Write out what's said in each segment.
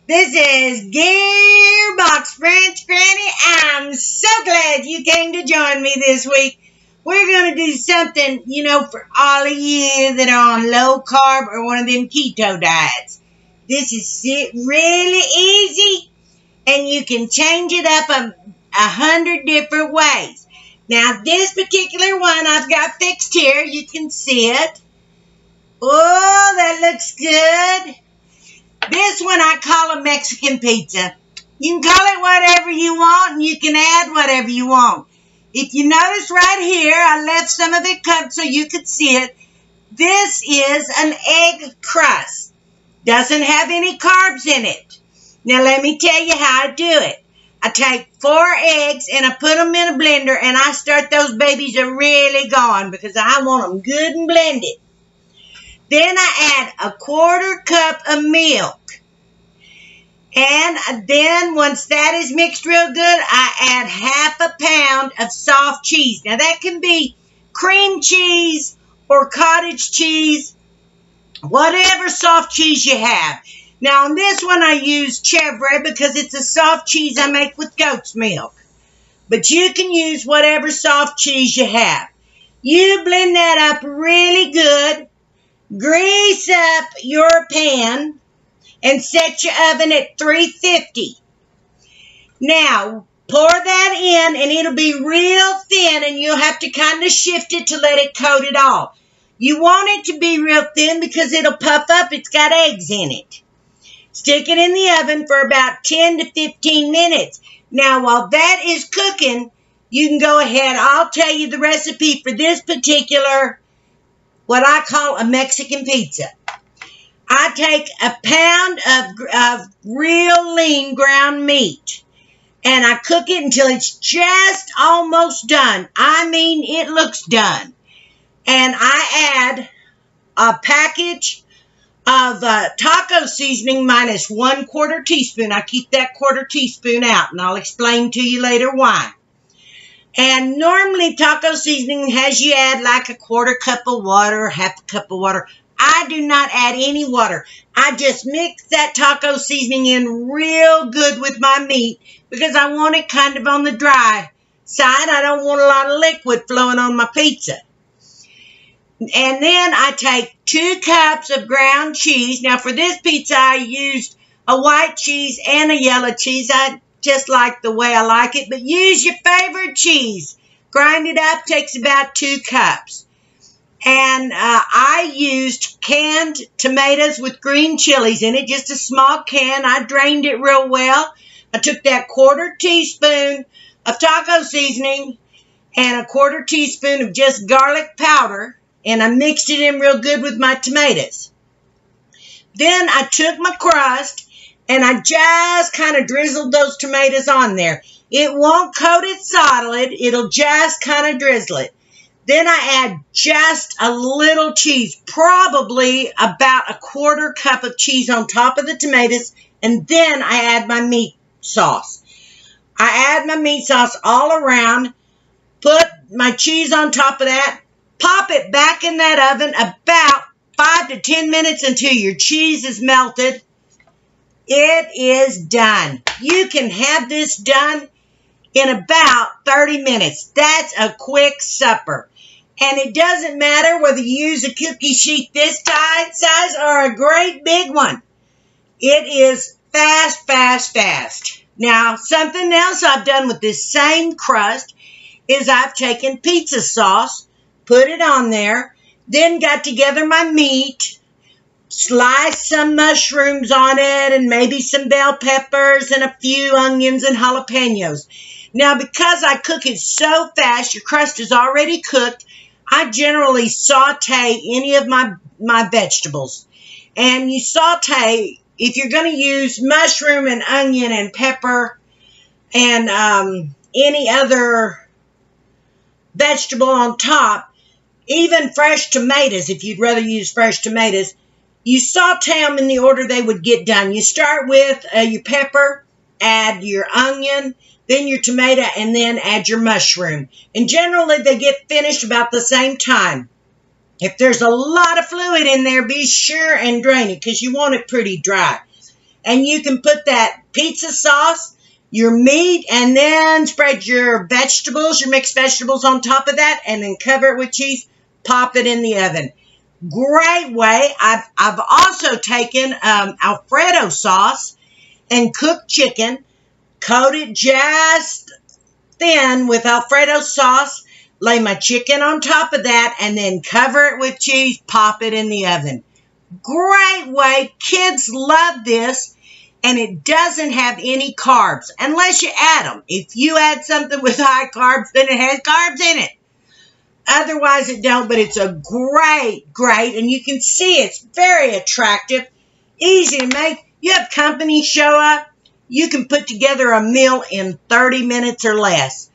This is Gearbox French Granny. I'm so glad you came to join me this week. We're going to do something, for all of you that are on low carb or one of them keto diets. This is really easy, and you can change it up 100 different ways. Now, this particular one I've got fixed here. You can see it. Oh, that looks good. This one I call a Mexican pizza. You can call it whatever you want, and you can add whatever you want. If you notice right here, I left some of it cut so you could see it. This is an egg crust. Doesn't have any carbs in it. Now let me tell you how I do it. I take 4 eggs and I put them in a blender, and I start those babies are really going because I want them good and blended. Then I add a 1/4 cup of milk. And then once that is mixed real good, I add 1/2 pound of soft cheese. Now that can be cream cheese or cottage cheese, whatever soft cheese you have. Now on this one I use cheddar because it's a soft cheese I make with goat's milk. But you can use whatever soft cheese you have. You blend that up really good. Grease up your pan and set your oven at 350. Now, pour that in, and it'll be real thin, and you'll have to kind of shift it to let it coat it all. You want it to be real thin because it'll puff up. It's got eggs in it. Stick it in the oven for about 10 to 15 minutes. Now, while that is cooking, you can go ahead. I'll tell you the recipe for this particular what I call a Mexican pizza. I take a pound of real lean ground meat, and I cook it until it's just almost done. I mean, it looks done. And I add a package of taco seasoning minus 1/4 teaspoon. I keep that 1/4 teaspoon out, and I'll explain to you later why. And normally taco seasoning has you add like a 1/4 cup of water or 1/2 cup of water. I do not add any water. I just mix that taco seasoning in real good with my meat because I want it kind of on the dry side. I don't want a lot of liquid flowing on my pizza. And then I take 2 cups of ground cheese. Now for this pizza I used a white cheese and a yellow cheese. I just like the way I like it, but use your favorite cheese. Grind it up, takes about 2 cups. And I used canned tomatoes with green chilies in it, just a small can. I drained it real well. I took that 1/4 teaspoon of taco seasoning and a 1/4 teaspoon of just garlic powder, and I mixed it in real good with my tomatoes. Then I took my crust, and I just kind of drizzled those tomatoes on there. It won't coat it solid. It'll just kind of drizzle it. Then I add just a little cheese, probably about a 1/4 cup of cheese on top of the tomatoes, and then I add my meat sauce. I add my meat sauce all around, put my cheese on top of that, pop it back in that oven about 5 to 10 minutes until your cheese is melted. It is done. You can have this done in about 30 minutes. That's a quick supper. And it doesn't matter whether you use a cookie sheet this size or a great big one. It is fast, fast, fast. Now, something else I've done with this same crust is I've taken pizza sauce, put it on there, then got together my meat, sliced some mushrooms on it, and maybe some bell peppers and a few onions and jalapenos. Now, because I cook it so fast, your crust is already cooked, I generally saute any of my vegetables. And you saute, if you're going to use mushroom and onion and pepper and any other vegetable on top, even fresh tomatoes, if you'd rather use fresh tomatoes, you saute them in the order they would get done. You start with your pepper, add your onion, then your tomato, and then add your mushroom. And generally, they get finished about the same time. If there's a lot of fluid in there, be sure and drain it because you want it pretty dry. And you can put that pizza sauce, your meat, and then spread your vegetables, your mixed vegetables on top of that, and then cover it with cheese. Pop it in the oven. Great way. I've also taken Alfredo sauce and cooked chicken, coat it just thin with Alfredo sauce, lay my chicken on top of that, and then cover it with cheese, pop it in the oven. Great way. Kids love this, and it doesn't have any carbs unless you add them. If you add something with high carbs, then it has carbs in it. Otherwise, it don't, but it's a great, and you can see it's very attractive, easy to make. You have company show up, you can put together a meal in 30 minutes or less.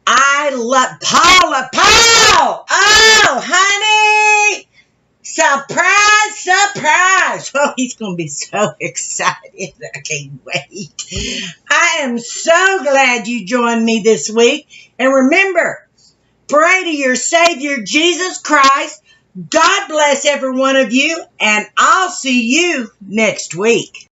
I love Paul! Oh, honey! Surprise! Oh, he's going to be so excited. I can't wait. I am so glad you joined me this week. And remember, pray to your Savior, Jesus Christ. God bless every one of you, and I'll see you next week.